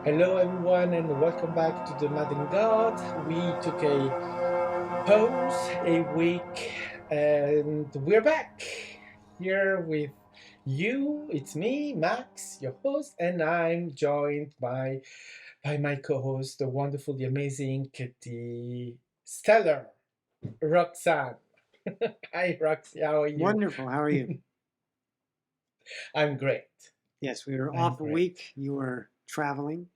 Hello, everyone, and welcome back to the Madden God. We took a pause, a week, and we're back here with you. It's me, Max, your host, and I'm joined by my co-host, the wonderful, the amazing, the stellar Roxanne. Hi, Roxy. How are you? Wonderful. How are you? I'm great. Yes, we were I'm off a great. week. You were traveling.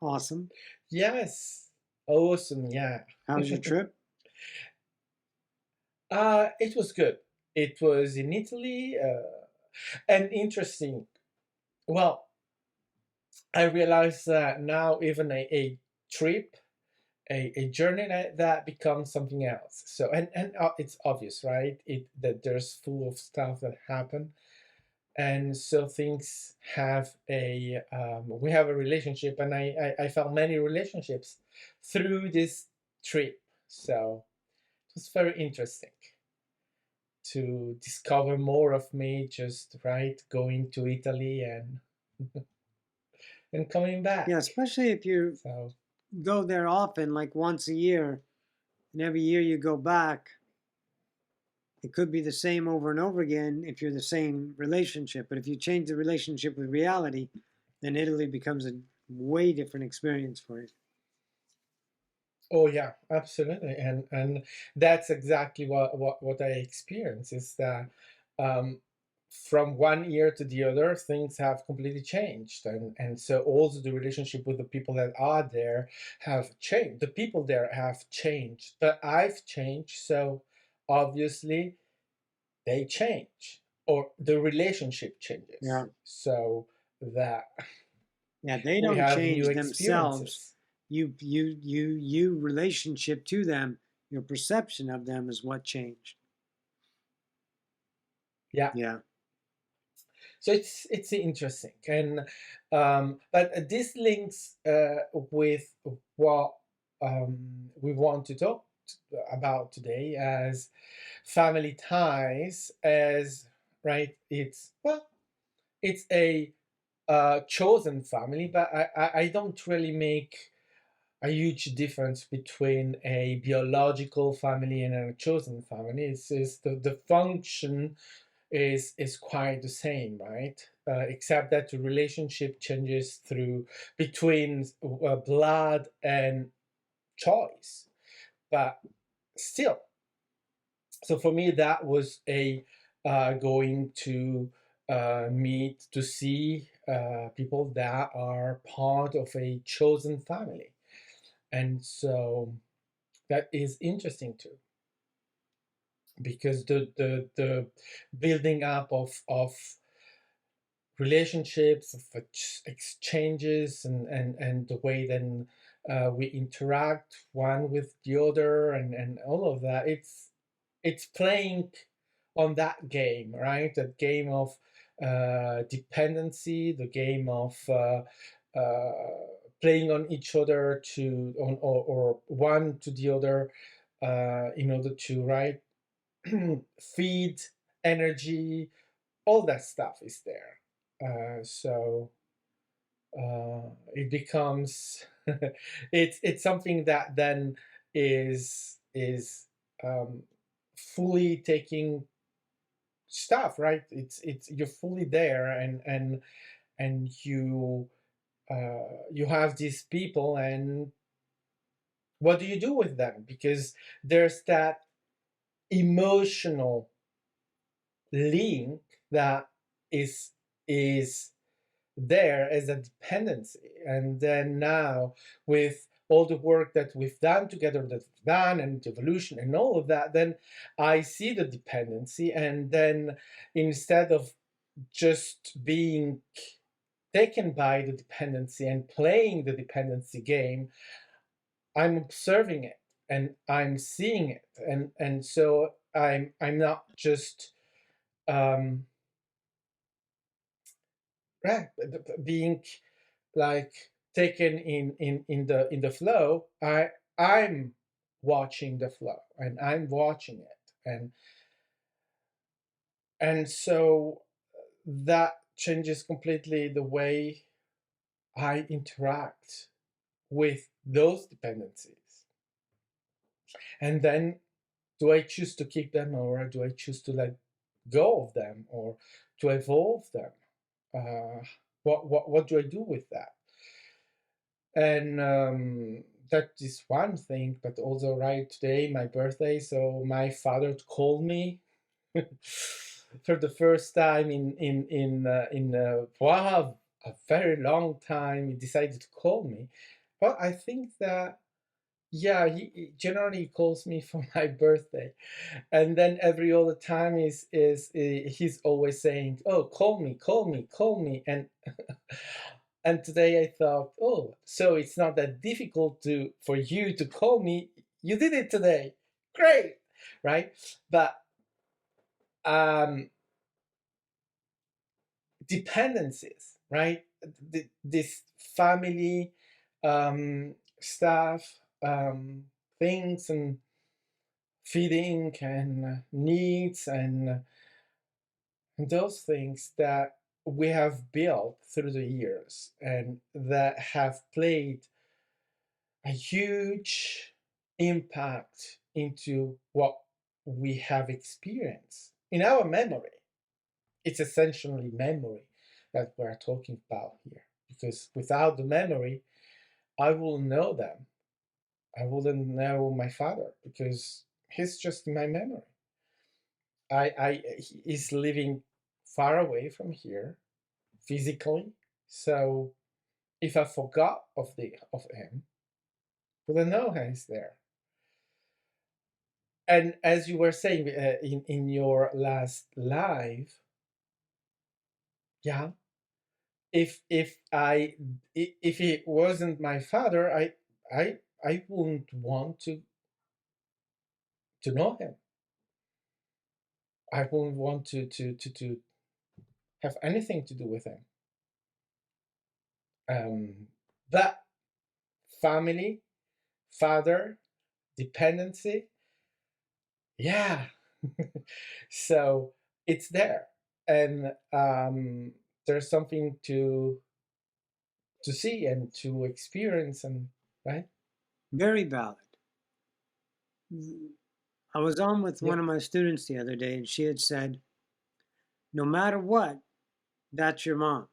Awesome. Yes. Awesome. Yeah. How was your trip? It was good. It was in Italy, and interesting. Well, I realized that now even a trip, a journey that becomes something else. So and it's obvious, right? It that there's full of stuff that happen, and so things have a we have a relationship, and I found many relationships through this trip. So it was very interesting to discover more of me, just right going to Italy and coming Yeah, back. especially if you So go there often, like once a year, and every year you go back, it could be the same over and over again if you're the same relationship. But if you change the relationship with reality, then Italy becomes a way different experience for you. oh yeah, absolutely, and that's exactly what I experience is that um, from one year to the other, things have completely changed, and so also the relationship with the people that are there have changed. The people there have changed, but I've changed, so obviously they change or the relationship changes. Yeah. So that Yeah, they we don't have new change themselves. experiences. You relationship to them, your perception of them is what changed. Yeah. Yeah. So it's interesting, and but this links with what we want to talk about today as family ties, as right. It's well, it's a chosen family, but I don't really make a huge difference between a biological family and a chosen family. It's the function is quite the same, right? Except that the relationship changes through between blood and choice. But still, so for me, that was a going to meet to see people that are part of a chosen family, and so that is interesting too because the building up of relationships, of exchanges, and the way then we interact one with the other, and all of that. It's playing on that game, right? That game of dependency, the game of playing on each other to on or one to the other in order to right feed energy, all that stuff is there. So it becomes it's something that then is fully taking stuff, right? It's you're fully there, and you have these people, and what do you do with them? Because there's that emotional link that is is there as a dependency. And then now, with all the work that we've done together, that we've done, and evolution and all of that, then I see the dependency. And then instead of just being taken by the dependency and playing the dependency game, I'm observing it and I'm seeing it. And so I'm not just um, right being like taken in the flow. I'm watching the flow and I'm watching it, and so that changes completely the way I interact with those dependencies? And then, do I choose to keep them, or do I choose to let go of them, or to evolve them? What do I do with that? And that is one thing. But also, right, today my birthday, so my father called me for the first time in wow, a very long time. He decided to call me. But I think that, yeah, he generally calls me for my birthday, and then every other time is he's always saying, "Oh, call me, call me, call me," and and today I thought, "Oh, so it's not that difficult to for you to call me. You did it today, great, right?" But um, dependencies, right? This family stuff, things, and feeding and needs, and those things that we have built through the years and that have played a huge impact into what we have experienced in our memory. It's essentially memory that we're talking about here, because without the memory, I will know them. I wouldn't know my father because he's just in my memory. He's living far away from here physically, so if I forgot of him, wouldn't know he's there. And as you were saying in your last live, yeah, if it wasn't my father, I wouldn't want to know him. I wouldn't want to have anything to do with him. That family, father, dependency, yeah. So it's there, and there's something to see and to experience, and right. Very valid. I was on with Yeah. one of my students the other day, and she had said, no matter what, that's your mom.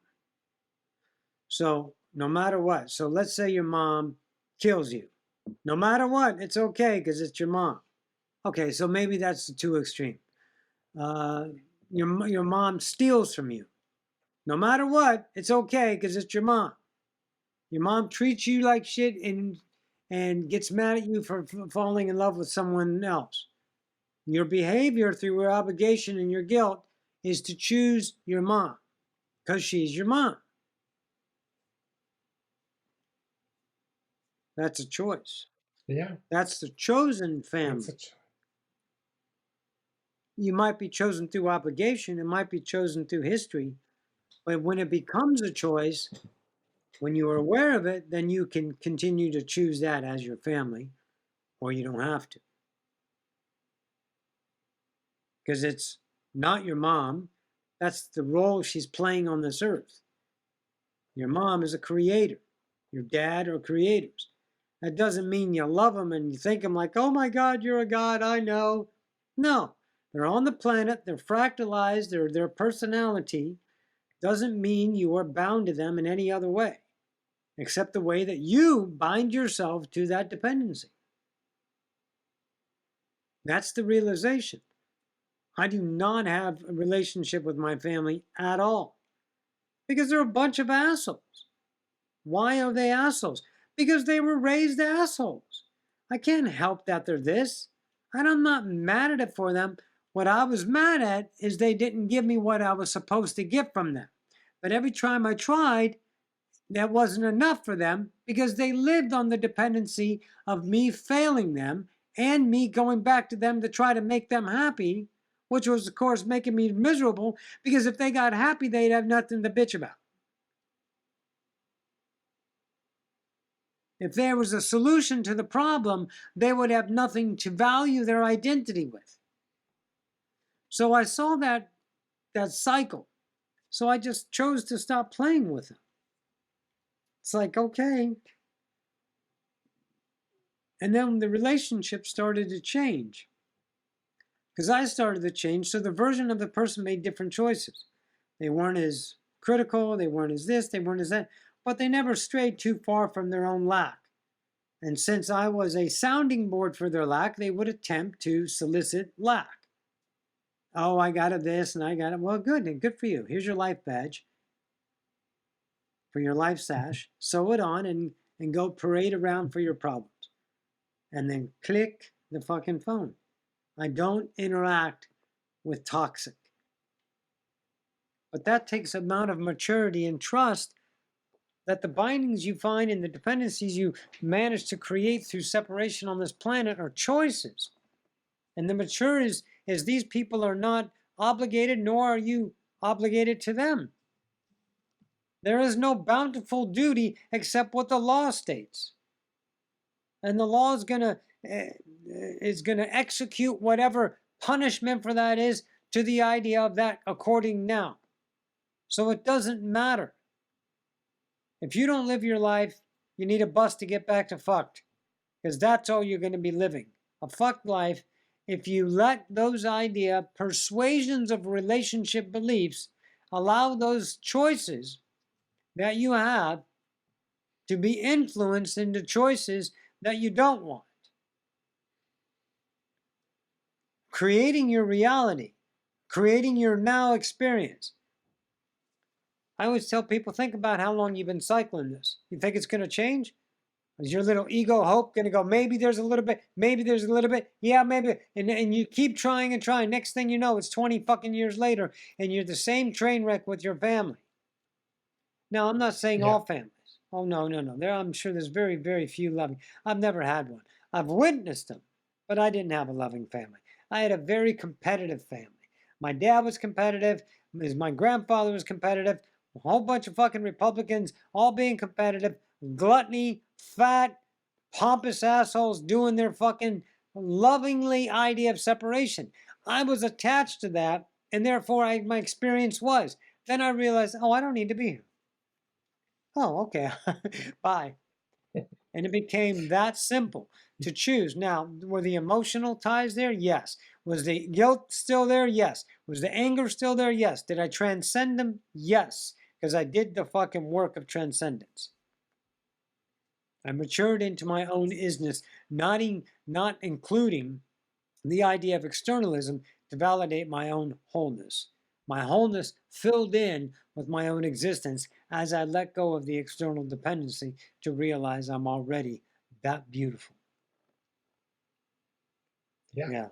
So, no matter what. So, let's say your mom kills you. No matter what, it's okay because it's your mom. Okay, so maybe that's too extreme. Uh, your mom steals from you. No matter what, it's okay because it's your mom. Your mom treats you like shit and gets mad at you for falling in love with someone else. Your behavior through your obligation and your guilt is to choose your mom because she's your mom. That's a choice. Yeah, That's the chosen it's family. You might be chosen through obligation, it might be chosen through history, but when it becomes a choice, when you are aware of it, then you can continue to choose that as your family, or you don't have to. Because it's not your mom, that's the role she's playing on this earth. Your mom is a creator, your dad are creators. That doesn't mean you love them and you think them like, oh my God, you're a God, I know. No, they're on the planet, they're fractalized, they're their personality. Doesn't mean you are bound to them in any other way, except the way that you bind yourself to that dependency. That's the realization. I do not have a relationship with my family at all because they're a bunch of assholes. Why are they assholes? Because they were raised assholes. I can't help that they're this. And I'm not mad at it for them. What I was mad at is they didn't give me what I was supposed to get from them. But every time I tried, that wasn't enough for them because they lived on the dependency of me failing them and me going back to them to try to make them happy, which was, of course, making me miserable because if they got happy, they'd have nothing to bitch about. If there was a solution to the problem, they would have nothing to value their identity with. So I saw that cycle. So I just chose to stop playing with them. It's like, okay. And then the relationship started to change because I started to change. So the version of the person made different choices. They weren't as critical, they weren't as this, they weren't as that, but they never strayed too far from their own lack. And since I was a sounding board for their lack, they would attempt to solicit lack. Oh, I got it this and I got it. Well, good. And good for you. Here's your life badge for your life sash. Sew it on and go parade around for your problems. And then click the fucking phone. I don't interact with toxic. But that takes an amount of maturity and trust that the bindings you find and the dependencies you manage to create through separation on this planet are choices. And the mature is these people are not obligated, nor are you obligated to them. There is no bountiful duty except what the law states. And the law is gonna execute whatever punishment for that is to the idea of that according now. So it doesn't matter. If you don't live your life, you need a bus to get back to fucked. Because that's all you're going to be living. A fucked life. If you let those persuasions of relationship beliefs, allow those choices that you have to be influenced into choices that you don't want. Creating your reality, creating your now experience. I always tell people, think about how long you've been cycling this. You think it's going to change? Is your little ego hope going to go, maybe there's a little bit, maybe there's a little bit, yeah, maybe, and you keep trying and trying. Next thing you know, it's 20 fucking years later, and you're the same train wreck with your family. Now, I'm not saying all families. Oh, no. I'm sure there's very, very few loving. I've never had one. I've witnessed them, but I didn't have a loving family. I had a very competitive family. My dad was competitive. My grandfather was competitive. A whole bunch of fucking Republicans all being competitive. Gluttony, fat, pompous assholes doing their fucking lovingly idea of separation. I was attached to that, and therefore my experience was. Then I realized, oh, I don't need to be here. Oh, okay. Bye. And it became that simple to choose. Now, were the emotional ties there? Yes. Was the guilt still there? Yes. Was the anger still there? Yes. Did I transcend them? Yes. Because I did the fucking work of transcendence. I matured into my own isness, not including the idea of externalism to validate my own wholeness. My wholeness filled in with my own existence as I let go of the external dependency to realize I'm already that beautiful. Yeah.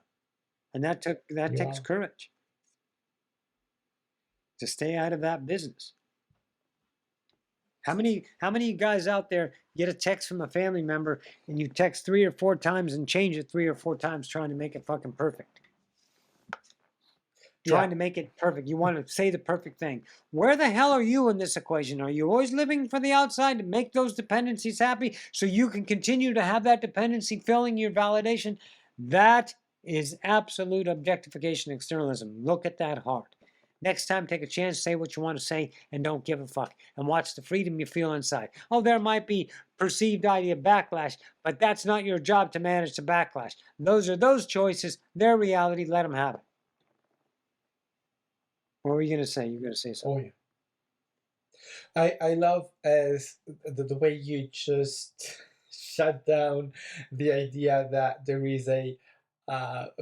And that takes courage to stay out of that business. How many guys out there get a text from a family member and you text 3 or 4 times and change it 3 or 4 times trying to make it fucking perfect? Trying to make it perfect. You want to say the perfect thing. Where the hell are you in this equation? Are you always living for the outside to make those dependencies happy so you can continue to have that dependency filling your validation? That is absolute objectification externalism. Look at that hard. Next time, take a chance, say what you want to say, and don't give a fuck. And watch the freedom you feel inside. Oh, there might be perceived idea backlash, but that's not your job to manage the backlash. Those are those choices, their reality, let them have it. What were you going to say? You're going to say something. Oh, yeah. I love as the way you just shut down the idea that there is a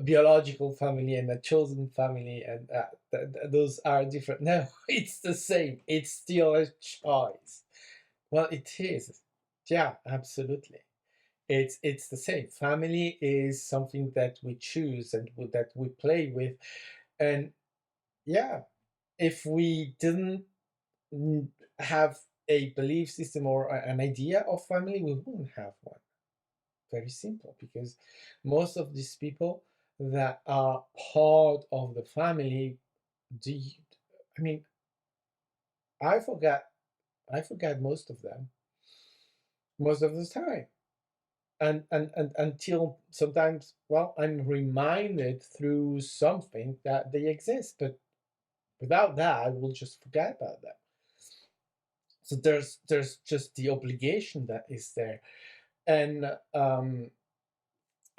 biological family and a chosen family, and those are different. No, it's the same. It's still a choice. Well, it is. Yeah, absolutely. It's the same. Family is something that we choose and that we play with, and yeah, if we didn't have a belief system or an idea of family, we wouldn't have one. Very simple, because most of these people that are part of the family, do you, I mean, I forgot, I forgot most of them, most of the time, and until sometimes, well, I'm reminded through something that they exist, but without that, I will just forget about them. So there's just the obligation that is there, and um,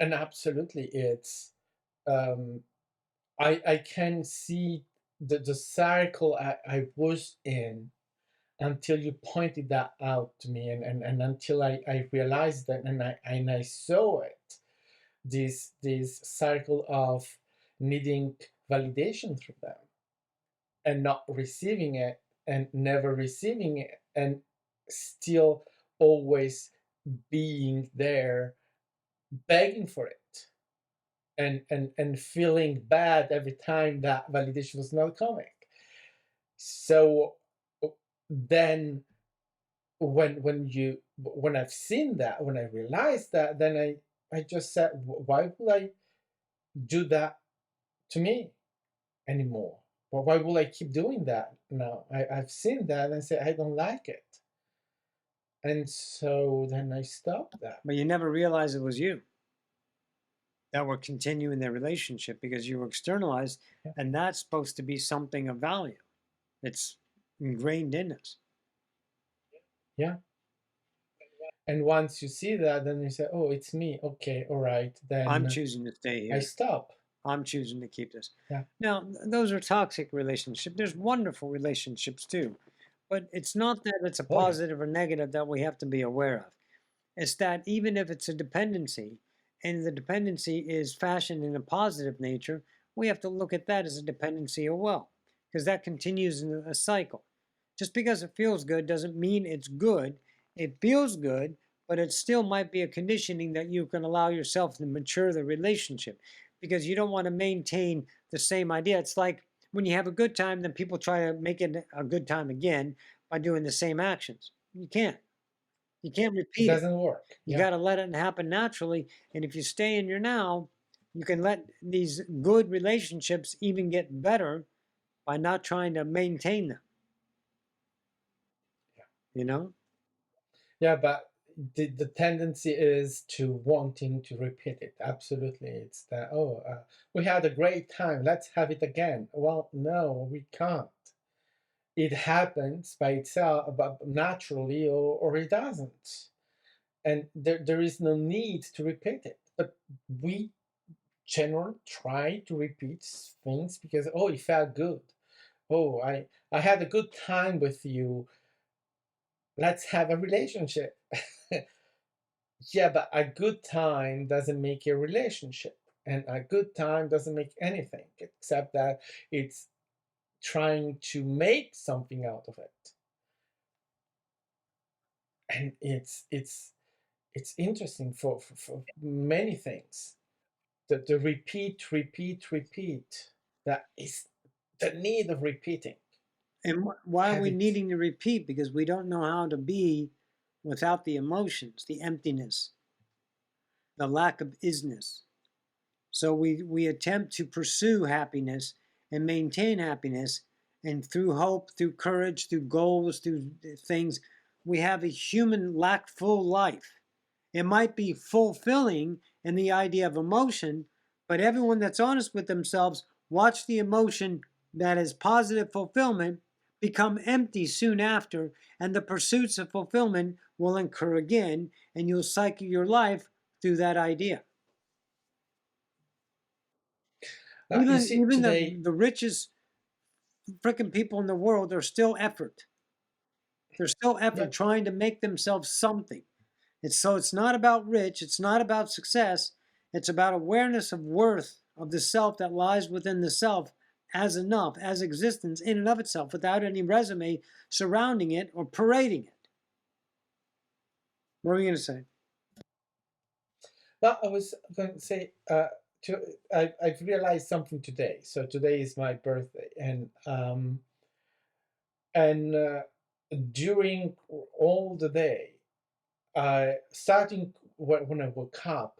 and absolutely, it's um, I can see the cycle I was in until you pointed that out to me, and until I realized that, and I saw it, this cycle of needing validation through them and not receiving it and never receiving it and still always being there begging for it and feeling bad every time that validation was not coming. So then when I've seen that, when I realized that, then I just said, why would I do that to me anymore? Well, why will I keep doing that now? I've seen that and I say I don't like it. And so then I stopped that. But you never realized it was you that were continuing their relationship because you were externalized, Yeah. and that's supposed to be something of value. It's ingrained in us. Yeah. And once you see that, then you say, oh, it's me. Okay, all right. I'm Then choosing to stay I here. stop. I'm choosing to keep this. Yeah. Now, those are toxic relationships. There's wonderful relationships too. But it's not that it's a Oh, yeah. positive or negative that we have to be aware of. It's that even if it's a dependency and the dependency is fashioned in a positive nature, we have to look at that as a dependency as well, because that continues in a cycle. Just because it feels good doesn't mean it's good. It feels good, but it still might be a conditioning that you can allow yourself to mature the relationship because you don't want to maintain the same idea. It's like when you have a good time, then people try to make it a good time again by doing the same actions. You can't. You can't It repeat it. doesn't work. You Yeah. got to let it happen naturally. And if you stay in your now, you can let these good relationships even get better by not trying to maintain them, Yeah. you know? Yeah, but the tendency is to wanting to repeat it. Absolutely. It's that, oh, we had a great time. Let's have it again. Well, no, we can't. It happens by itself, but naturally, or it doesn't. And there is no need to repeat it. But we generally try to repeat things because, oh, it felt good. Oh, I had a good time with you. Let's have a relationship. Yeah, but a good time doesn't make a relationship. And a good time doesn't make anything except that it's trying to make something out of it. And it's interesting for many things. The repeat. That is the need of repeating. And why are Have we it. needing to repeat? Because we don't know how to be without the emotions, the emptiness, the lack of isness. So we attempt to pursue happiness and maintain happiness. And through hope, through courage, through goals, through things, we have a human lackful life. It might be fulfilling in the idea of emotion, but everyone that's honest with themselves, watch the emotion that is positive fulfillment become empty soon after, and the pursuits of fulfillment will incur again, and you'll cycle your life through that idea. You Even see, even today, the richest freaking people in the world are still effort. They're still yeah, effort trying to make themselves something. It's not about rich, it's not about success, it's about awareness of worth of the self that lies within the self as enough, as existence in and of itself, without any resume surrounding it or parading it. What are you going to say? I was going to say, to, I've realized something today. So today is my birthday, and during all the day, starting when I woke up,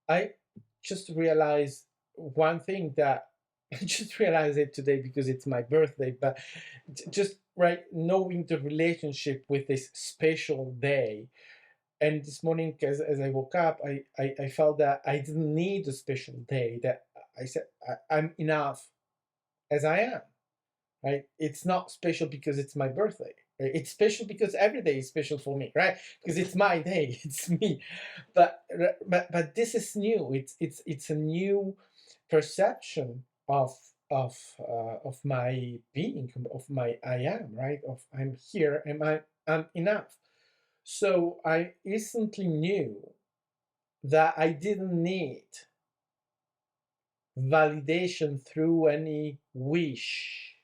I just realized one thing that I just realized it today because it's my birthday, but just right knowing the relationship with this special day. And this morning, as I woke up, I felt that I didn't need a special day. That I said I'm enough as I am. Right? It's not special because it's my birthday. It's special because every day is special for me, right? Because it's my day, it's me. But this is new. It's a new perception of my being, of my I am, right? Of I'm here and I'm enough. So I instantly knew that I didn't need validation through any wish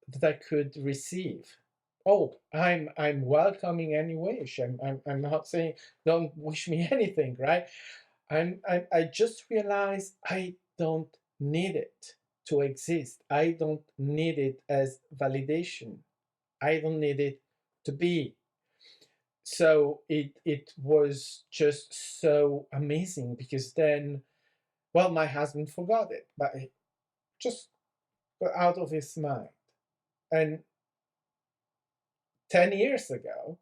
that I could receive. Oh, I'm welcoming any wish. I'm not saying don't wish me anything, right? I just realized I don't need it to exist. I don't need it as validation. I don't need it to be. So it was just so amazing because then, well, my husband forgot it, but it just got out of his mind. And 10 years ago,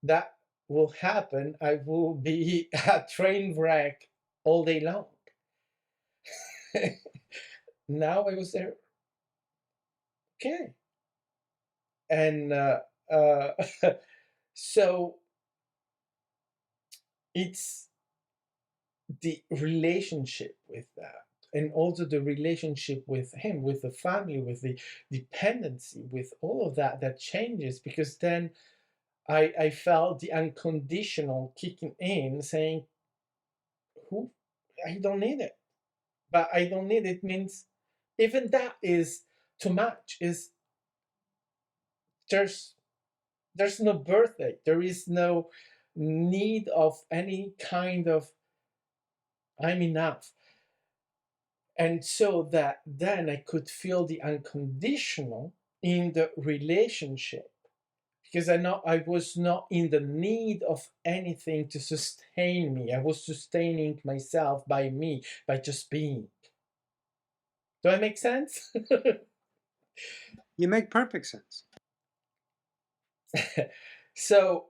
that will happen. I will be a train wreck all day long. Now I was there, okay. And uh, so it's the relationship with that. And also the relationship with him, with the family, with the dependency, with all of that that changes because then I felt the unconditional kicking in, saying, "Who? I don't need it." But I don't need it means even that is too much. Is there's there's no birthday. There is no need of any kind of I'm enough. And so that then I could feel the unconditional in the relationship because I was not in the need of anything to sustain me. I was sustaining myself by me, by just being. Do I make sense? You make perfect sense. So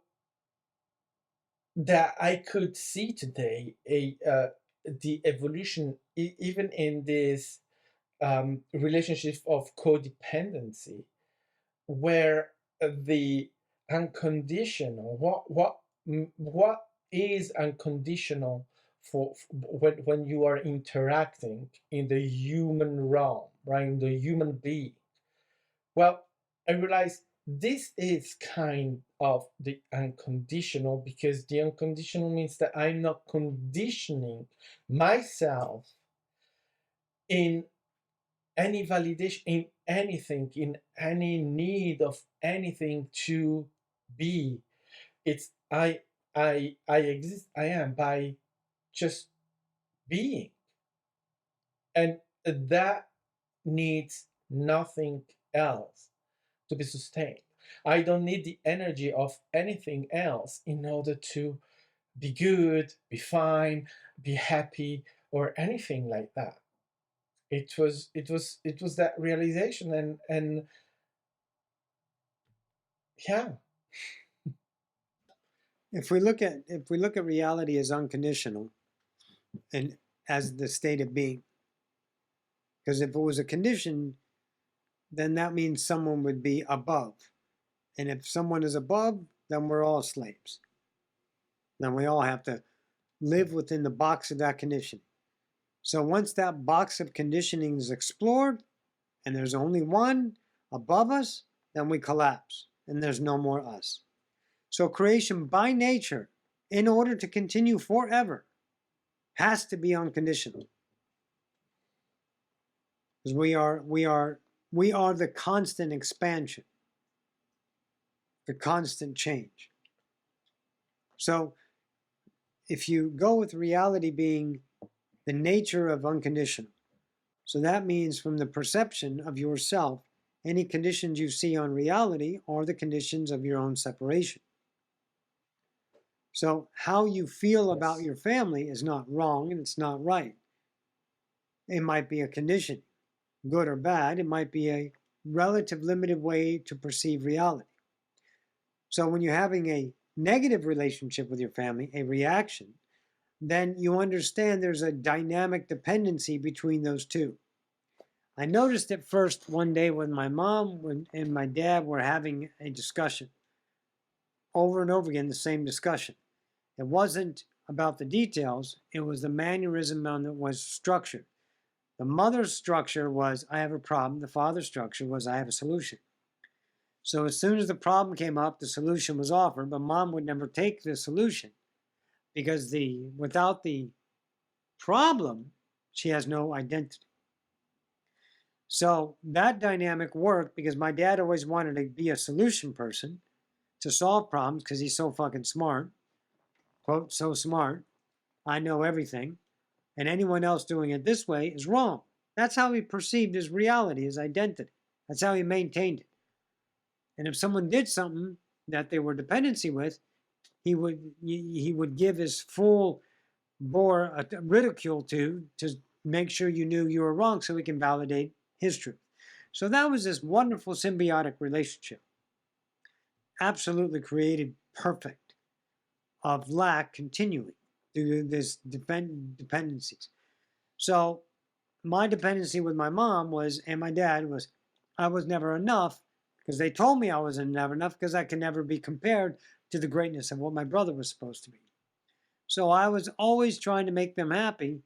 that I could see today the evolution even in this relationship of codependency, where the unconditional what is unconditional when you are interacting in the human realm, right, in the human being. Well, I realized this is kind of the unconditional because the unconditional means that I'm not conditioning myself in any validation, in anything, in any need of anything to be. It's I exist, I am by just being. And that needs nothing else to be sustained. I don't need the energy of anything else in order to be good, be fine, be happy, or anything like that. It was that realization and yeah. If we look at reality as unconditional and as the state of being, because if it was a condition, then that means someone would be above. And if someone is above, then we're all slaves. Then we all have to live within the box of that conditioning. So once that box of conditioning is explored and there's only one above us, then we collapse and there's no more us. So creation by nature, in order to continue forever, has to be unconditional. Because we are the constant expansion, the constant change. So if you go with reality being the nature of unconditional, so that means from the perception of yourself, any conditions you see on reality are the conditions of your own separation. So how you feel about Yes. your family is not wrong and it's not right. It might be a condition, good or bad. It might be a relative limited way to perceive reality. So when you're having a negative relationship with your family, a reaction, then you understand there's a dynamic dependency between those two. I noticed it first one day when my mom and my dad were having a discussion over and over again, the same discussion. It wasn't about the details, it was the mannerism on that was structured. The mother's structure was, I have a problem. The father's structure was, I have a solution. So as soon as the problem came up, the solution was offered, but mom would never take the solution because without the problem, she has no identity. So that dynamic worked because my dad always wanted to be a solution person to solve problems because he's so fucking smart. Quote, so smart. I know everything. And anyone else doing it this way is wrong. That's how he perceived his reality, his identity. That's how he maintained it. And if someone did something that they were dependency with, he would give his full bore ridicule to make sure you knew you were wrong so he can validate his truth. So that was this wonderful symbiotic relationship. Absolutely created perfect of lack continuing due to this dependencies. So my dependency with my mom was, and my dad was, I was never enough because they told me I was never enough because I could never be compared to the greatness of what my brother was supposed to be. So I was always trying to make them happy,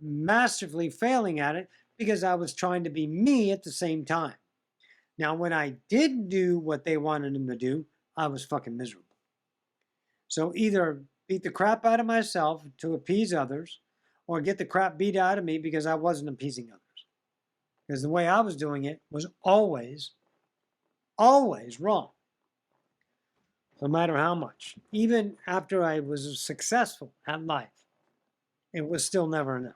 masterfully failing at it because I was trying to be me at the same time. Now, when I did do what they wanted him to do, I was fucking miserable. So either beat the crap out of myself to appease others or get the crap beat out of me because I wasn't appeasing others. Because the way I was doing it was always wrong. No matter how much. Even after I was successful at life, it was still never enough.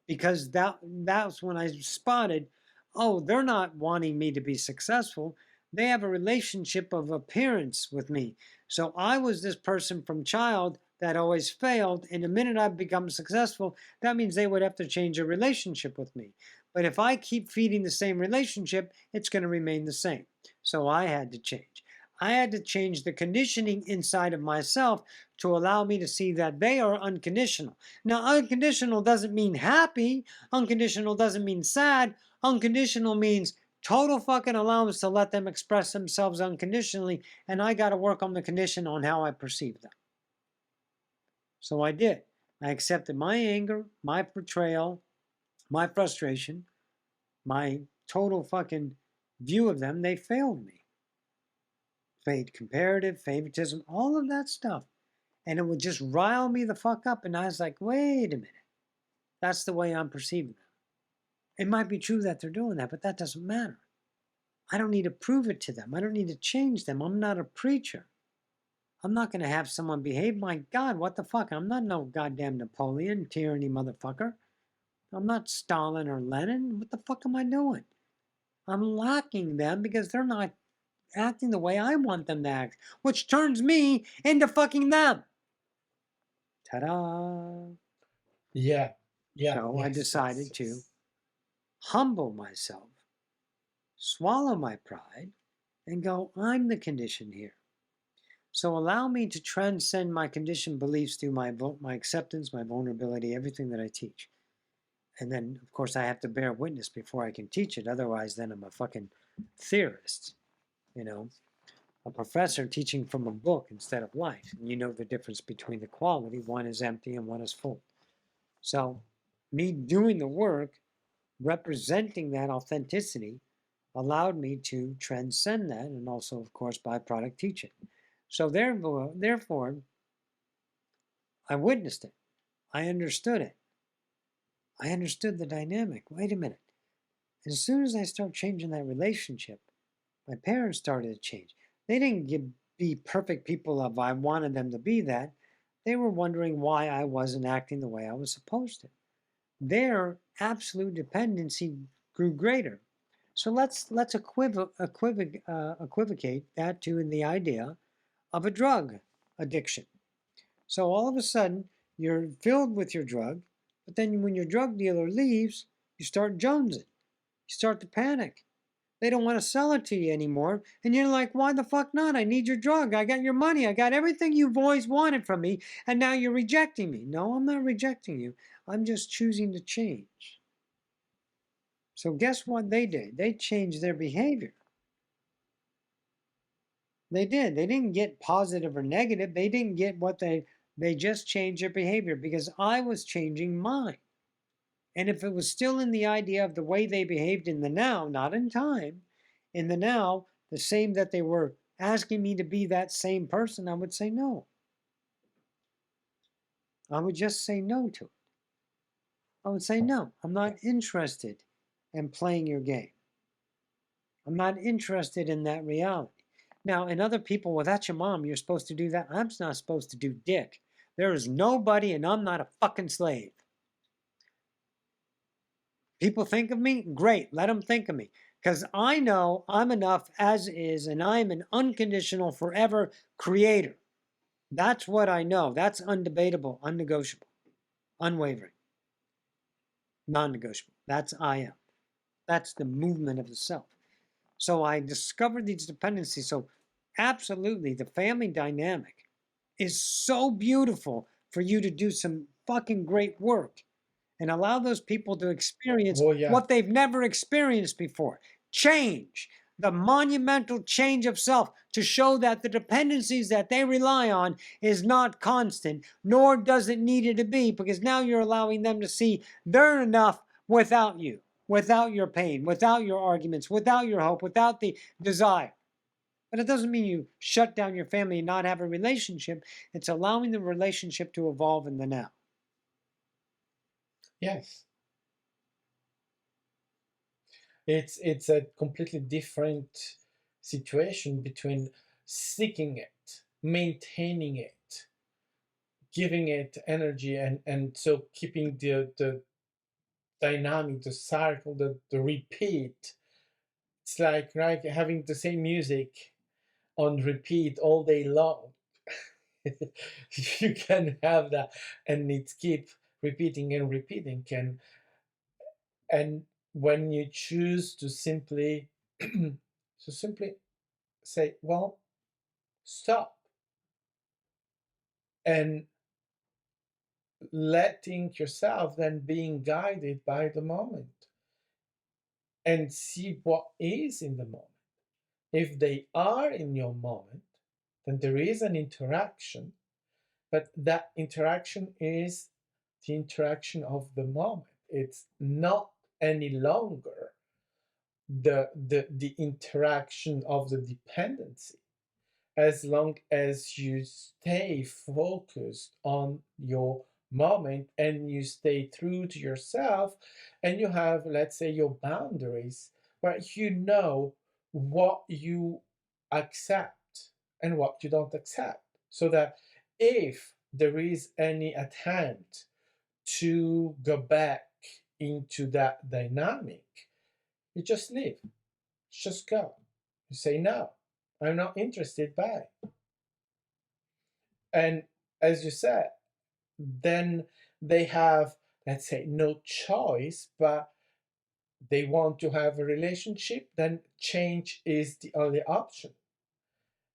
Because that's when I spotted, oh, they're not wanting me to be successful. They have a relationship of appearance with me. So I was this person from child that always failed. And the minute I become successful, that means they would have to change a relationship with me. But if I keep feeding the same relationship, it's going to remain the same. So I had to change. I had to change the conditioning inside of myself to allow me to see that they are unconditional. Now, unconditional doesn't mean happy. Unconditional doesn't mean sad. Unconditional means total fucking allowance to let them express themselves unconditionally, and I got to work on the condition on how I perceive them. So I did. I accepted my anger, my betrayal, my frustration, my total fucking view of them. They failed me. Comparative, favoritism, all of that stuff. And it would just rile me the fuck up. And I was like, wait a minute. That's the way I'm perceiving them. It might be true that they're doing that, but that doesn't matter. I don't need to prove it to them. I don't need to change them. I'm not a preacher. I'm not going to have someone behave. My God, what the fuck? I'm not no goddamn Napoleon, tyranny motherfucker. I'm not Stalin or Lenin. What the fuck am I doing? I'm locking them because they're not acting the way I want them to act, which turns me into fucking them. Ta-da! Yeah, yeah. So I Yes, decided yes, to yes. humble myself, swallow my pride, and go, I'm the condition here. So allow me to transcend my conditioned beliefs through my acceptance, my vulnerability, everything that I teach. And then, of course, I have to bear witness before I can teach it. Otherwise, then I'm a fucking theorist, you know, a professor teaching from a book instead of life. And you know the difference between the quality. One is empty and one is full. So me doing the work, representing that authenticity, allowed me to transcend that and also, of course, byproduct teach it. So therefore, I witnessed it. I understood it. I understood the dynamic. Wait a minute. As soon as I start changing that relationship, my parents started to change. They didn't be perfect people if I wanted them to be that. They were wondering why I wasn't acting the way I was supposed to. Their absolute dependency grew greater. So let's equivocate that to in the idea of a drug addiction. So all of a sudden, you're filled with your drug, but then when your drug dealer leaves, you start jonesing. You start to panic. They don't want to sell it to you anymore. And you're like, why the fuck not? I need your drug. I got your money. I got everything you've always wanted from me. And now you're rejecting me. No, I'm not rejecting you. I'm just choosing to change. So guess what they did? They changed their behavior. They did. They didn't get positive or negative. They didn't get what they just changed their behavior because I was changing mine. And if it was still in the idea of the way they behaved in the now, not in time, in the now, the same that they were asking me to be that same person, I would say no. I would just say no to it. I would say, no, I'm not interested in playing your game. I'm not interested in that reality. Now, and other people, well, that's your mom. You're supposed to do that. I'm not supposed to do dick. There is nobody, and I'm not a fucking slave. People think of me? Great. Let them think of me. Because I know I'm enough as is, and I'm an unconditional, forever creator. That's what I know. That's undebatable, unnegotiable, unwavering, non negotiable. That's I am. That's the movement of the self. So I discovered these dependencies. So, absolutely, the family dynamic is so beautiful for you to do some fucking great work and allow those people to experience Oh yeah. what they've never experienced before. Change, the monumental change of self to show that the dependencies that they rely on is not constant, nor does it need it to be, because now you're allowing them to see they're enough without you, without your pain, without your arguments, without your hope, without the desire. But it doesn't mean you shut down your family and not have a relationship. It's allowing the relationship to evolve in the now. Yes. It's a completely different situation between seeking it, maintaining it, giving it energy, and so keeping the dynamic, the cycle, the repeat. It's like, right, having the same music on repeat all day long. You can have that, and it keep repeating and repeating. And when you choose to simply say, well, stop, and letting yourself then being guided by the moment and see what is in the moment. If they are in your moment, then there is an interaction, but that interaction is the interaction of the moment. It's not any longer the interaction of the dependency, as long as you stay focused on your moment and you stay true to yourself, and you have, let's say, your boundaries, where you know what you accept and what you don't accept, so that if there is any attempt to go back into that dynamic, you just leave, just go. You say, no, I'm not interested. Bye. And as you said, then they have, let's say, no choice, but they want to have a relationship, then change is the only option.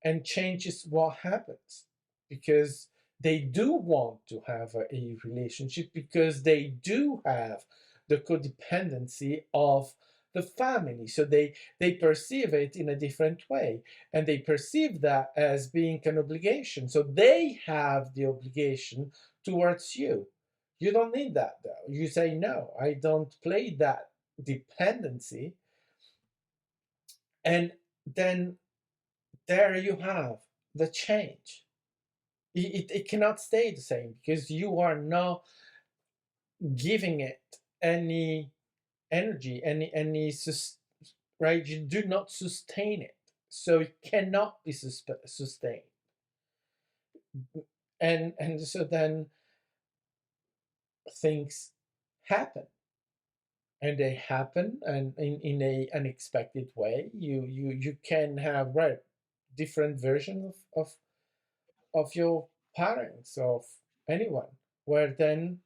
And change is what happens, because they do want to have a relationship, because they do have the codependency of the family, so they perceive it in a different way, and they perceive that as being an obligation, so they have the obligation towards you. You don't need that, though. You say, no, I don't play that dependency. And then there you have the change. It cannot stay the same, because you are not giving it any energy, right? You do not sustain it, so it cannot be sustained. And so then things happen, and they happen, and in a unexpected way. You can have, right, different versions of your parents, of anyone, where then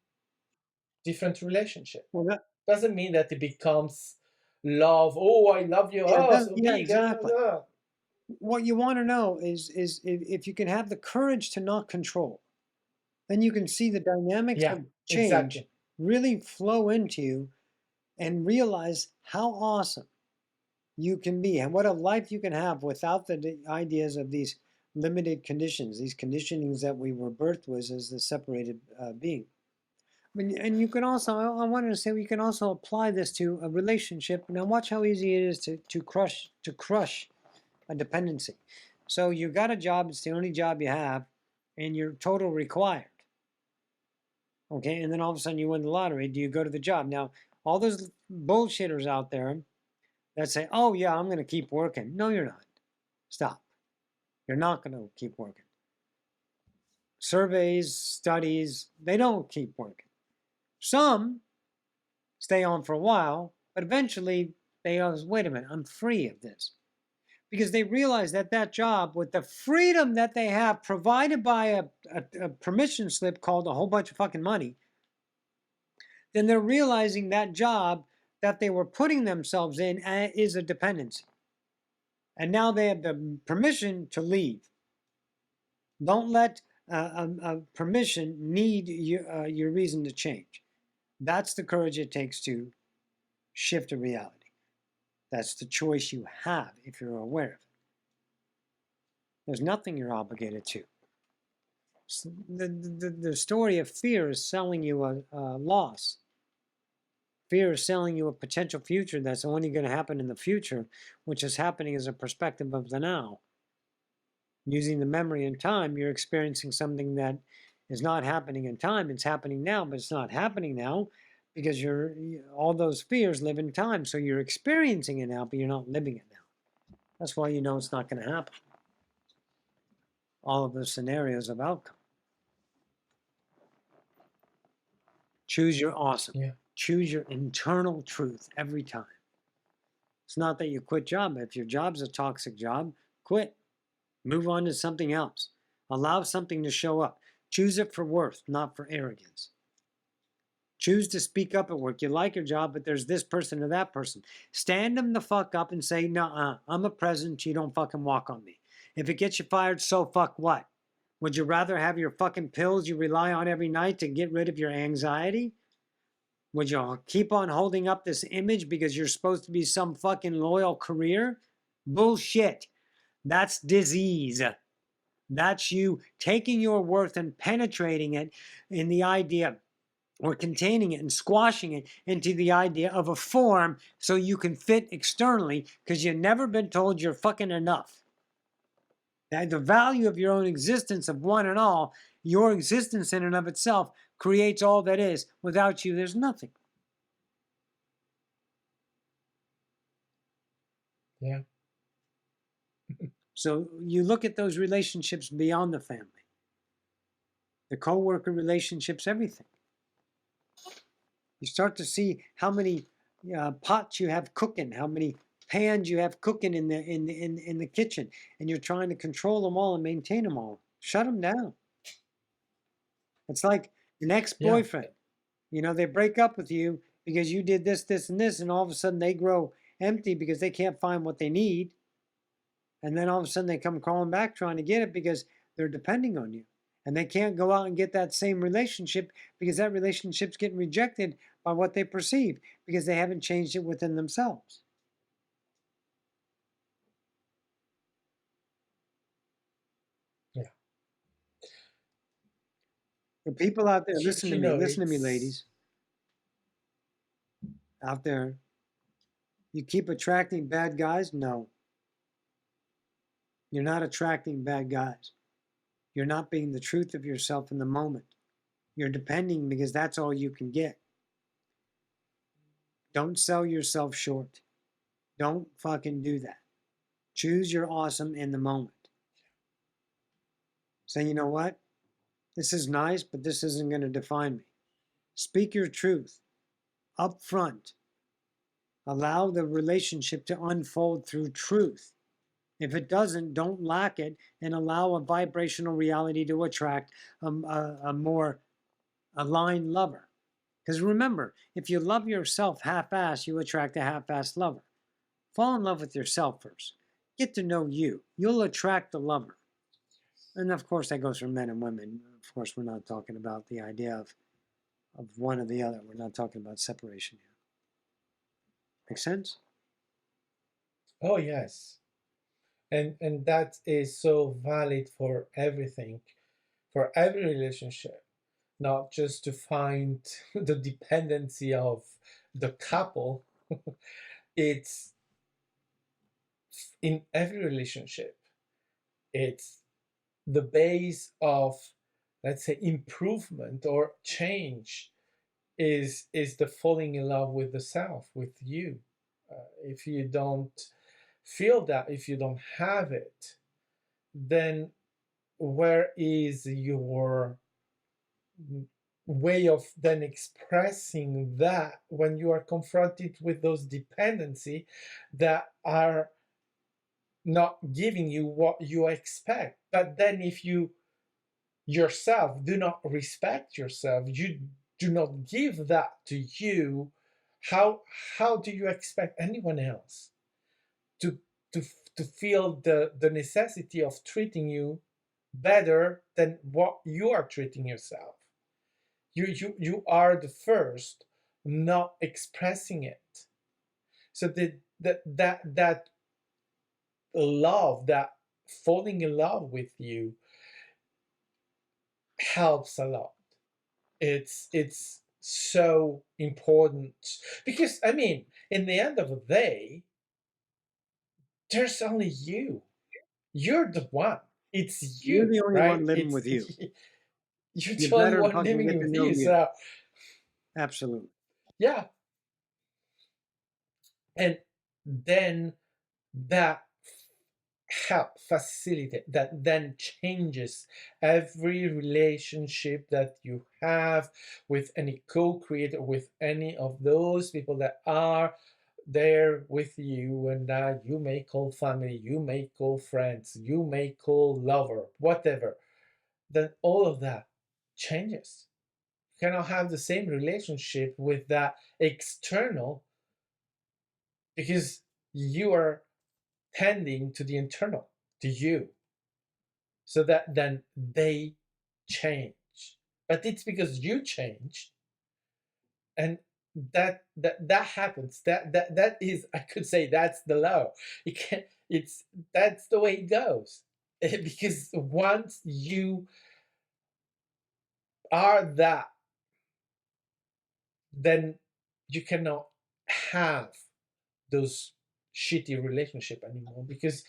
different relationship. Well, that, Doesn't mean that it becomes love. Oh, I love you. yeah, it Oh, does, so yeah, big. exactly. What you want to know is if you can have the courage to not control, then you can see the dynamics Yeah, of change exactly. really flow into you and realize how awesome you can be and what a life you can have without the ideas of these limited conditions, these conditionings that we were birthed with as the separated being. And you can also, I wanted to say, we can also apply this to a relationship. Now, watch how easy it is to crush a dependency. So you got a job; it's the only job you have, and you're total required. Okay, and then all of a sudden you win the lottery. Do you go to the job? Now, all those bullshitters out there that say, "Oh yeah, I'm going to keep working." No, you're not. Stop. You're not going to keep working. Surveys, studies, they don't keep working. Some stay on for a while, but eventually they go, wait a minute, I'm free of this. Because they realize that that job, with the freedom that they have provided by a permission slip called a whole bunch of fucking money, then they're realizing that job that they were putting themselves in is a dependency. And now they have the permission to leave. Don't let permission need your reason to change. That's the courage it takes to shift a reality. That's the choice you have if you're aware of it. There's nothing you're obligated to. The story of fear is selling you a loss. Fear is selling you a potential future that's only going to happen in the future, which is happening as a perspective of the now. Using the memory and time, you're experiencing something that is not happening in time. It's happening now, but it's not happening now because all those fears live in time. So you're experiencing it now, but you're not living it now. That's why you know it's not going to happen. All of the scenarios of outcome. Choose your awesome. Yeah. Choose your internal truth every time. It's not that you quit job. If your job's a toxic job, quit. Move on to something else. Allow something to show up. Choose it for worth, not for arrogance. Choose to speak up at work. You like your job, but there's this person or that person. Stand them the fuck up and say, "Nuh-uh, I'm a president. You don't fucking walk on me." If it gets you fired, so fuck what? Would you rather have your fucking pills you rely on every night to get rid of your anxiety? Would you keep on holding up this image because you're supposed to be some fucking loyal career? Bullshit. That's disease. That's you taking your worth and penetrating it in the idea, or containing it and squashing it into the idea of a form so you can fit externally because you've never been told you're fucking enough. That the value of your own existence of one and all, your existence in and of itself creates all that is. Without you, there's nothing. Yeah. So you look at those relationships beyond the family, the co-worker relationships, everything. You start to see how many pots you have cooking, how many pans you have cooking in the kitchen, and you're trying to control them all and maintain them all. Shut them down. It's like an ex-boyfriend. You know, they break up with you because you did this, this, and this, and all of a sudden they grow empty because they can't find what they need. And then all of a sudden they come crawling back trying to get it because they're depending on you. And they can't go out and get that same relationship because that relationship's getting rejected by what they perceive because they haven't changed it within themselves. Yeah. The people out there, listen to me, It's ladies. Out there, you keep attracting bad guys? No. You're not attracting bad guys. You're not being the truth of yourself in the moment. You're depending because that's all you can get. Don't sell yourself short. Don't fucking do that. Choose your awesome in the moment. Say, you know what? This is nice, but this isn't going to define me. Speak your truth up front. Allow the relationship to unfold through truth. If it doesn't, don't lack it and allow a vibrational reality to attract a more aligned lover. Because remember, if you love yourself half-assed, you attract a half-assed lover. Fall in love with yourself first. Get to know you. You'll attract the lover. And of course, that goes for men and women. Of course, we're not talking about the idea of one or the other. We're not talking about separation here. Make sense? Oh yes. And that is so valid for everything, for every relationship, not just to find the dependency of the couple. It's in every relationship. It's the base of, let's say, improvement or change is the falling in love with the self, with you. If you don't feel that, if you don't have it, then where is your way of then expressing that when you are confronted with those dependency that are not giving you what you expect? But then if you yourself do not respect yourself, you do not give that to you, how how do you expect anyone else to to to feel the necessity of treating you better than what you are treating yourself? You are the first not expressing it. So that love, that falling in love with you, helps a lot. It's so important, because I mean, in the end of the day, there's only you. You're the one. It's You're you, the only right? one living It's with you. you're You the only better one fucking living get to with know you. you. So Absolutely. yeah, and then that help facilitate, that then changes every relationship that you have with any co-creator, with any of those people that are there with you, and that you may call family, you may call friends, you may call lover, whatever. Then all of that changes. You cannot have the same relationship with that external, because you are tending to the internal, to you, so that then they change. But it's because you changed, and that happens. That is, I could say, that's the law. It can it's That's the way it goes. Because once you are that, then you cannot have those shitty relationship anymore, because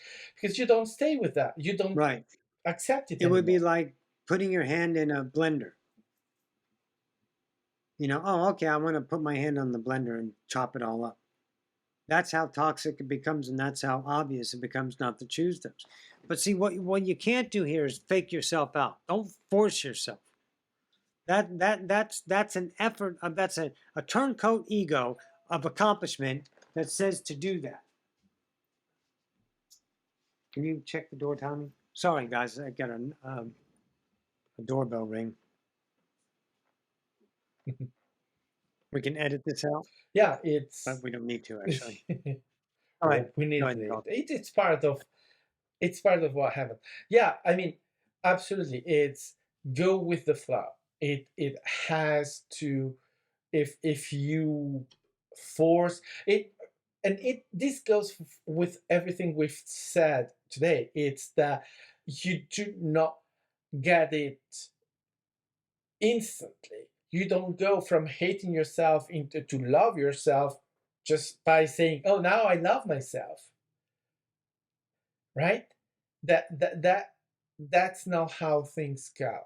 you don't stay with that, you don't Right. accept it It would be anymore. like putting your hand in a blender. Oh, okay, I want to put my hand on the blender and chop it all up. That's how toxic it becomes, and that's how obvious it becomes not to choose those. But see, what you can't do here is fake yourself out. Don't force yourself. That's an effort. That's a turncoat ego of accomplishment that says to do that. Can you check the door, Tommy? Sorry, guys, I got a doorbell ring. We can edit this out, Yeah, but it's we don't need to actually. All right, well, we go need ahead and it. talk. It's part of what happened. Yeah, I mean, absolutely. It's go with the flow. It has to, if you force it, and it this goes with everything we've said today. It's that you do not get it instantly. You don't go from hating yourself into to love yourself just by saying, "Oh, now I love myself." Right? That's not how things go.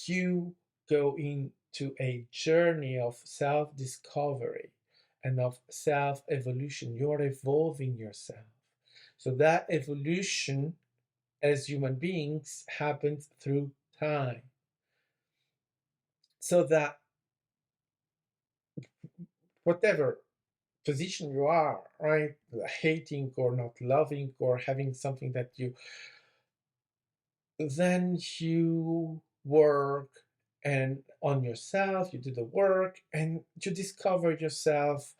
You go into a journey of self-discovery and of self-evolution. You're evolving yourself. So that evolution as human beings happens through time. So that whatever position you are, right? Hating or not loving or having something that you, then you work and on yourself, you do the work and you discover yourself.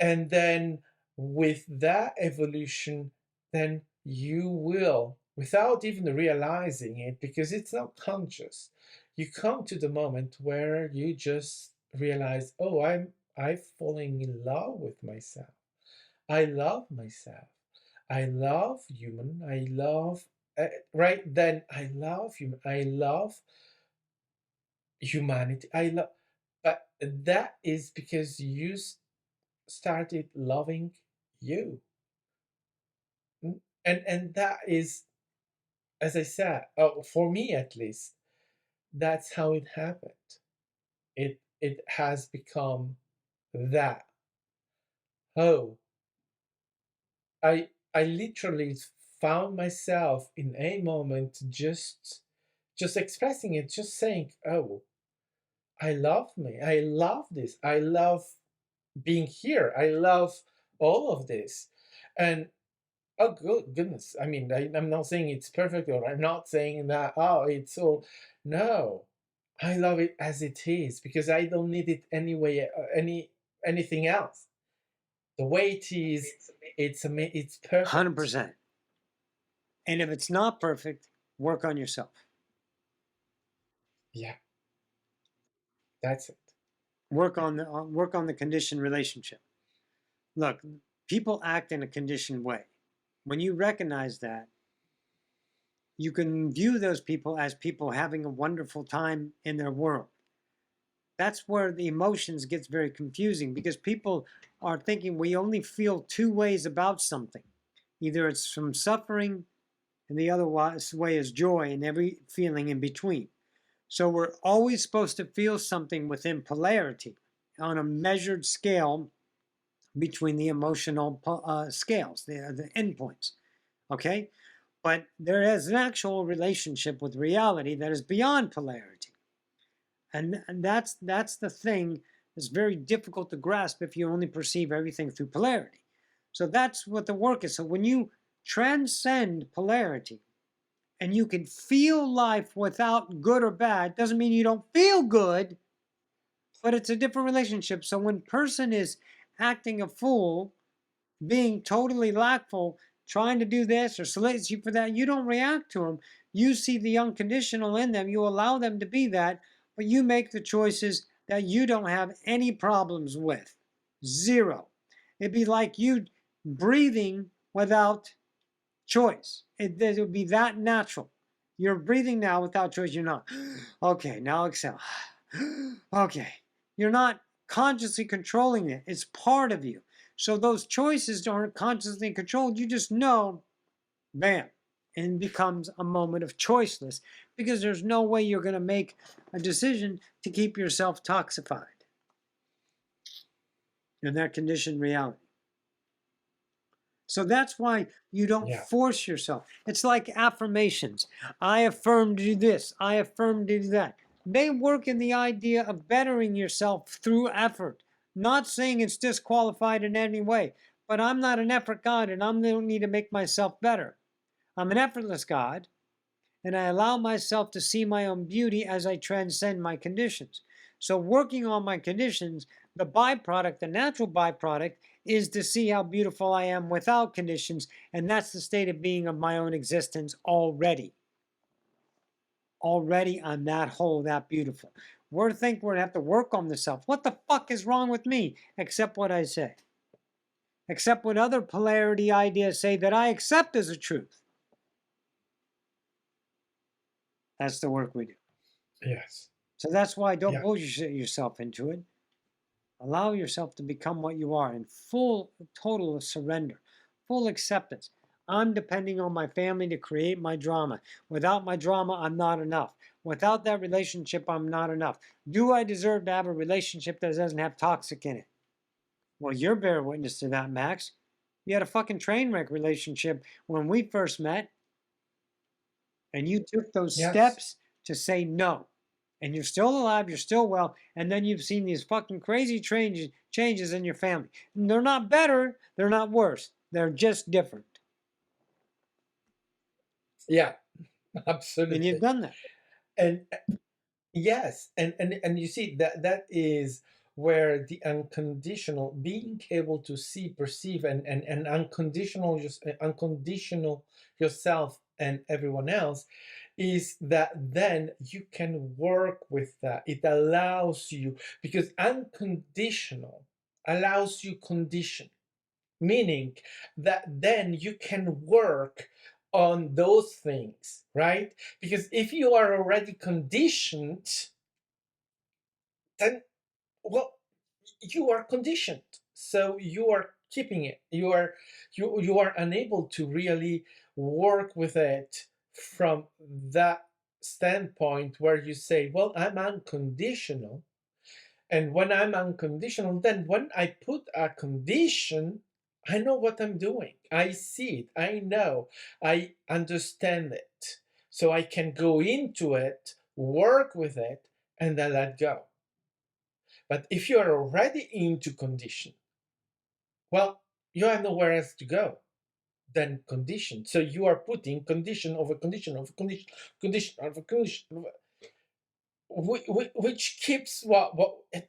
And then with that evolution, then you will, without even realizing it, because it's not conscious, you come to the moment where you just realize, oh, I'm falling in love with myself. I love myself. I love human. I love right then. I love human. I love humanity. I love, but that is because you started loving you. And that is, as I said, for me at least, that's how it happened. It has become that. Oh, I literally found myself in a moment just expressing it, just saying, "Oh, I love me. I love this. I love being here. I love all of this." And oh, goodness. I mean, I'm not saying it's perfect, or I'm not saying that, oh, it's all. No, I love it as it is because I don't need it anyway, anything else. The way it is, it's perfect. 100%. And if it's not perfect, work on yourself. Yeah, that's it. Work on the conditioned relationship. Look, people act in a conditioned way. When you recognize that, you can view those people as people having a wonderful time in their world. That's where the emotions gets very confusing because people are thinking we only feel two ways about something. Either it's from suffering and the other way is joy and every feeling in between. So we're always supposed to feel something within polarity on a measured scale between the emotional scales, the endpoints. Okay? But there is an actual relationship with reality that is beyond polarity. And that's the thing that's very difficult to grasp if you only perceive everything through polarity. So that's what the work is. So when you transcend polarity and you can feel life without good or bad, doesn't mean you don't feel good, but it's a different relationship. So when person is acting a fool, being totally lackful, trying to do this or solicits you for that, you don't react to them. You see the unconditional in them. You allow them to be that, but you make the choices that you don't have any problems with. Zero. It'd be like you breathing without choice. It would be that natural. You're breathing now without choice. You're not. Okay, now exhale. Okay. You're not consciously controlling it. It's part of you. So those choices aren't consciously controlled. You just know, bam, and it becomes a moment of choiceless because there's no way you're going to make a decision to keep yourself toxified in that conditioned reality. So that's why you don't Yeah. force yourself. It's like affirmations. I affirm to do this. I affirm to do that. They work in the idea of bettering yourself through effort. Not saying it's disqualified in any way, but I'm not an effort God and I don't need to make myself better. I'm an effortless God and I allow myself to see my own beauty as I transcend my conditions. So, working on my conditions, the byproduct, the natural byproduct, is to see how beautiful I am without conditions, and that's the state of being of my own existence already. Already, I'm that whole, that beautiful. We're thinking we're gonna have to work on the self. What the fuck is wrong with me? Except what I say. Except what other polarity ideas say that I accept as a truth. That's the work we do. Yes. So that's why don't Yeah. bullshit yourself into it. Allow yourself to become what you are in full, total surrender, full acceptance. I'm depending on my family to create my drama. Without my drama, I'm not enough. Without that relationship, I'm not enough. Do I deserve to have a relationship that doesn't have toxic in it? Well, you're bear witness to that, Max. You had a fucking train wreck relationship when we first met, and you took those Yes. steps to say no. And you're still alive, you're still well, and then you've seen these fucking crazy changes in your family. And they're not better, they're not worse, they're just different. Yeah. And you've Absolutely. done that. And yes, and you see that is where the unconditional, being able to see, perceive, and unconditional, just unconditional yourself and everyone else, is that then you can work with that. It allows you, because unconditional allows you condition, meaning that then you can work on those things, right? Because if you are already conditioned, then, well, you are conditioned, so you are keeping it, you are unable to really work with it from that standpoint where you say, well, I'm unconditional, and when I'm unconditional, then when I put a condition, I know what I'm doing, I see it, I know, I understand it, so I can go into it, work with it, and then let go. But if you are already into condition, well, you have nowhere else to go than condition. So you are putting condition over condition over condition, condition over condition, which keeps what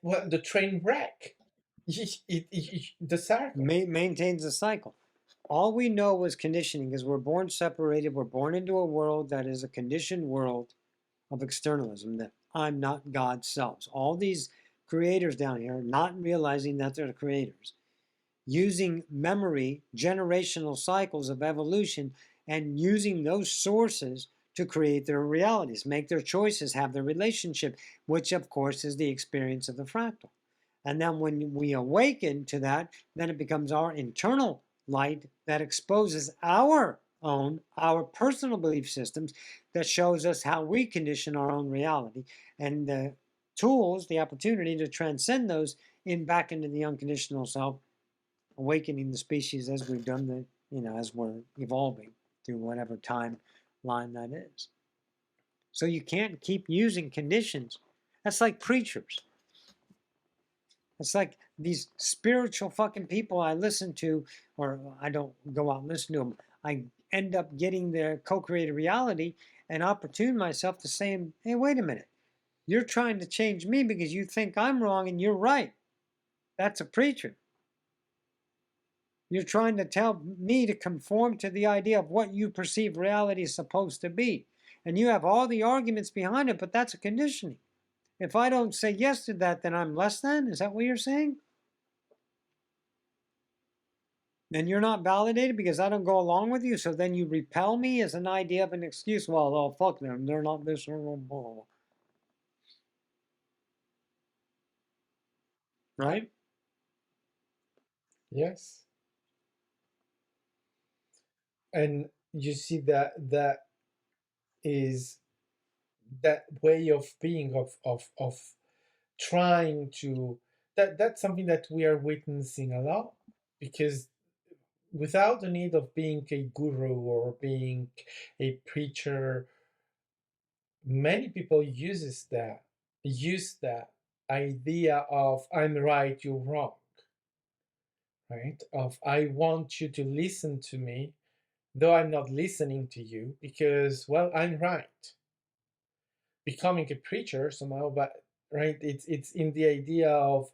the train wreck, the circle. Maintains the cycle. All we know is conditioning is we're born separated. We're born into a world that is a conditioned world of externalism, that I'm not God's selves. All these creators down here not realizing that they're the creators, using memory, generational cycles of evolution, and using those sources to create their realities, make their choices, have their relationship, which of course is the experience of the fractal. And then when we awaken to that, then it becomes our internal light that exposes our personal belief systems, that shows us how we condition our own reality, and the tools, the opportunity to transcend those in back into the unconditional self, awakening the species as we've done as we're evolving through whatever timeline that is. So you can't keep using conditions. That's like preachers. It's like these spiritual fucking people I listen to, or I don't go out and listen to them. I end up getting their co-created reality and opportune myself to say, hey, wait a minute. You're trying to change me because you think I'm wrong and you're right. That's a preacher. You're trying to tell me to conform to the idea of what you perceive reality is supposed to be. And you have all the arguments behind it, but that's a conditioning. If I don't say yes to that, then I'm less than? Is that what you're saying? And you're not validated because I don't go along with you, so then you repel me as an idea of an excuse. Well, oh, fuck them. They're not this or blah, blah, blah. Right? Yes, and you see that is that way of being, of trying to, that's something that we are witnessing a lot, because without the need of being a guru or being a preacher, many people use that idea of I'm right, you're wrong, right? Of I want you to listen to me, though I'm not listening to you, because, well, I'm right. Becoming a preacher somehow, but right, it's in the idea of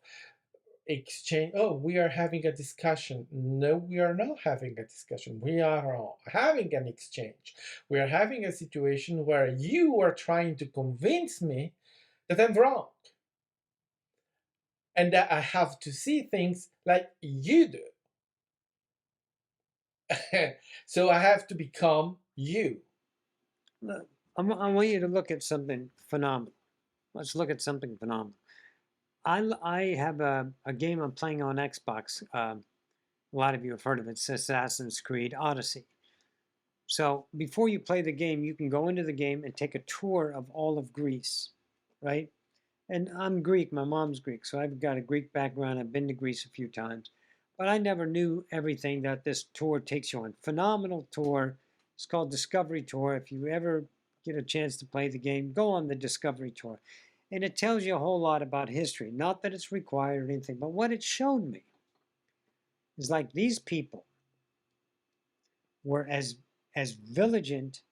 exchange. Oh, we are having a discussion. No, we are not having a discussion. We are having an exchange. We are having a situation where you are trying to convince me that I'm wrong and that I have to see things like you do. So I have to become you. I want you to look at something phenomenal. Let's look at something phenomenal. I have a game I'm playing on Xbox. A lot of you have heard of it. It's Assassin's Creed Odyssey. So before you play the game, you can go into the game and take a tour of all of Greece, right? And I'm Greek, my mom's Greek, so I've got a Greek background. I've been to Greece a few times, but I never knew everything that this tour takes you on. Phenomenal tour. It's called Discovery Tour. If you ever get a chance to play the game, go on the Discovery Tour. And it tells you a whole lot about history. Not that it's required or anything, but what it showed me is like these people were as vigilant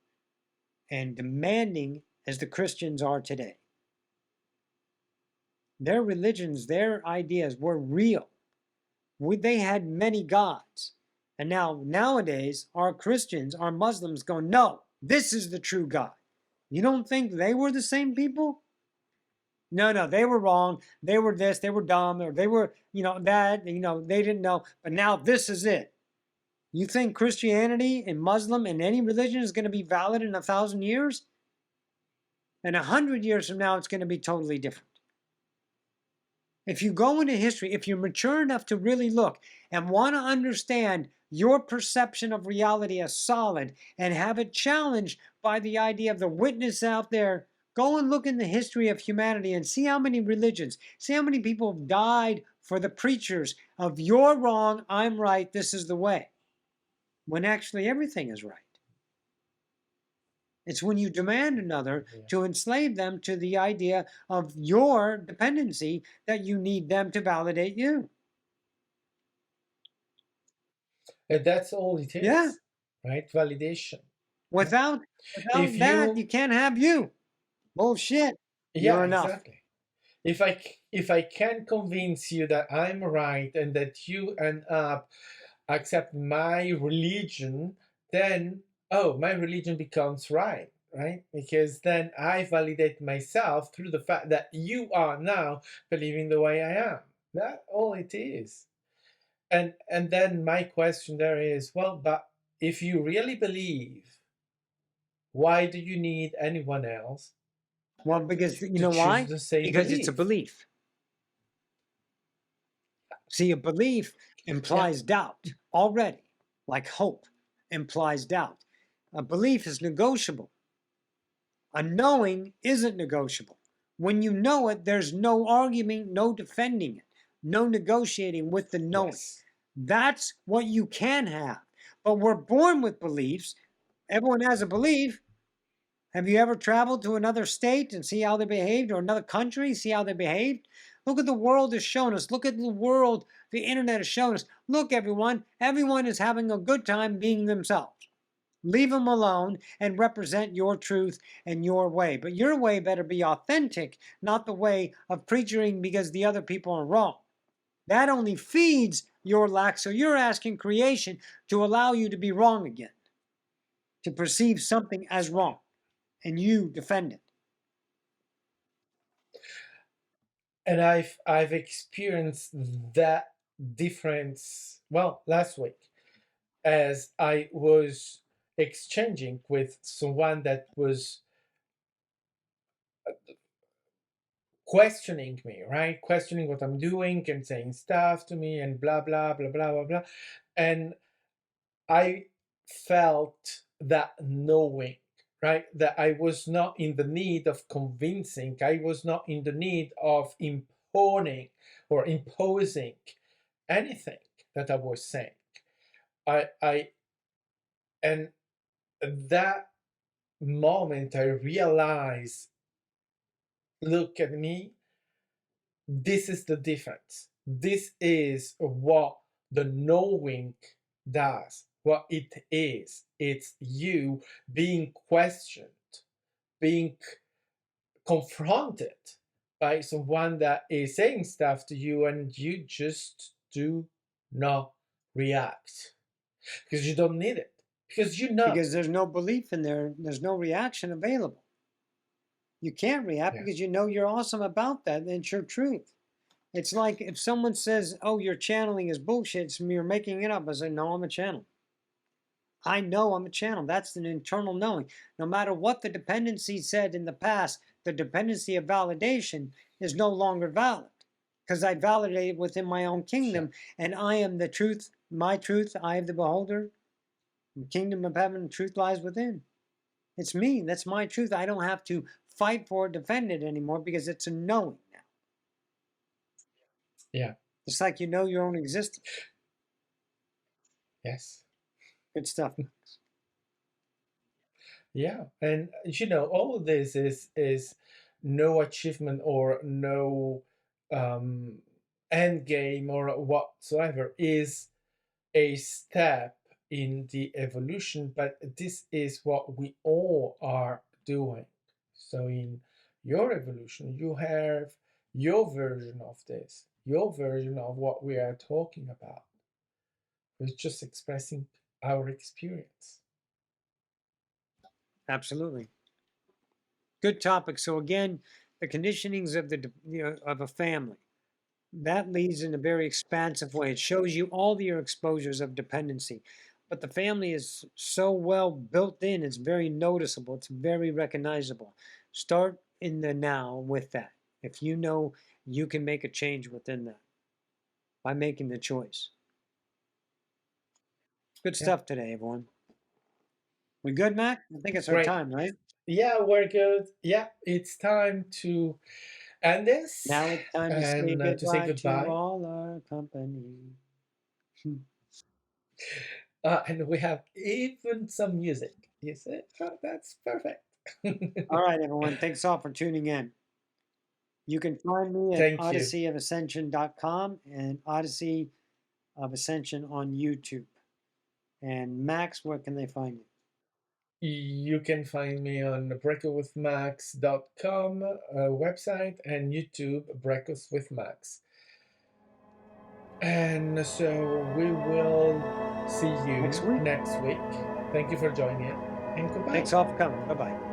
and demanding as the Christians are today. Their religions, their ideas were real. They had many gods. And nowadays, our Christians, our Muslims go, no, This is the true God. You don't think they were the same people? No, they were wrong. They were this, they were dumb, or they were, that, they didn't know. But now this is it. You think Christianity and Muslim and any religion is going to be valid in 1,000 years? And 100 years from now, it's going to be totally different. If you go into history, if you're mature enough to really look and want to understand your perception of reality as solid and have it challenged by the idea of the witness out there, go and look in the history of humanity and see how many religions, see how many people have died for the preachers of you're wrong, I'm right, this is the way, when actually everything is right. It's when you demand another to enslave them to the idea of your dependency that you need them to validate you. And that's all it Yeah. is, right? Validation. Without If that, you, you can't have you. Bullshit. yeah, You're enough. exactly. If I can convince you that I'm right and that you end up accept my religion, then my religion becomes right? Because then I validate myself through the fact that you are now believing the way I am. That's all it is. And then my question there is, well, but if you really believe, why do you need anyone else Well, because you to know choose why? the same Because it's a belief? belief. See, a belief Yeah. implies doubt already, like hope implies doubt. A belief is negotiable. A knowing isn't negotiable. When you know it, there's no arguing, no defending it, no negotiating with the knowing. Yes. That's what you can have. But we're born with beliefs. Everyone has a belief. Have you ever traveled to another state and see how they behaved, or another country, see how they behaved? Look at the world has shown us. Look at the world the internet has shown us. Look, everyone is having a good time being themselves. Leave them alone and represent your truth and your way. But your way better be authentic, not the way of preaching because the other people are wrong. That only feeds your lack. So you're asking creation to allow you to be wrong again, to perceive something as wrong, and you defend it. And I've experienced that difference, well, last week, as I was exchanging with someone that was questioning me, right? Questioning what I'm doing and saying stuff to me and blah blah blah blah blah blah. And I felt that knowing, right? That I was not in the need of convincing, I was not in the need of imposing anything that I was saying. I and that moment I realized, look at me, this is the difference. This is what the knowing does, what it is. It's you being questioned, being confronted by someone that is saying stuff to you, and you just do not react because you don't need it. Because you know. Because there's no belief in there, there's no reaction available. You can't react Yeah. because you know you're awesome about that, and it's your truth. It's like if someone says, "Oh, your channeling is bullshit, you're making it up." I say, "No, I'm a channel. I know I'm a channel. That's an internal knowing. No matter what the dependency said in the past, the dependency of validation is no longer valid because I validated within my own Yeah. kingdom, and I am the truth, my truth, I am the beholder. The kingdom of heaven, truth lies within. It's me. That's my truth. I don't have to fight for it, defend it anymore because it's a knowing now. Yeah. It's like you know your own existence. Yes. Good stuff. Yeah, and all of this is no achievement or no um, end game or whatsoever. Is a step in the evolution, but this is what we all are doing. So in your evolution, you have your version of this, your version of what we are talking about. We're just expressing our experience. Absolutely. Good topic. So again, the conditionings of of a family. That leads in a very expansive way. It shows you all your exposures of dependency. But the family is so well built in, it's very noticeable, it's very recognizable. Start in the now with that. If you know you can make a change within that by making the choice. Good Yeah, stuff today, everyone. We good, Mac? I think it's our great. time, right? Yeah, we're good. Yeah, it's time to end this Now it's time to say and to say goodbye to goodbye. all our company. And we have even some music. You see? Oh, that's perfect. All right, everyone. Thanks all for tuning in. You can find me at Thank you. odysseyofascension.com and Odyssey of Ascension on YouTube. And Max, where can they find you? You can find me on breakfastwithmax.com website and YouTube, Breakfast with Max. And so we will see Next you week. next week. Thank you for joining in, and goodbye. Thanks all for coming. Bye bye.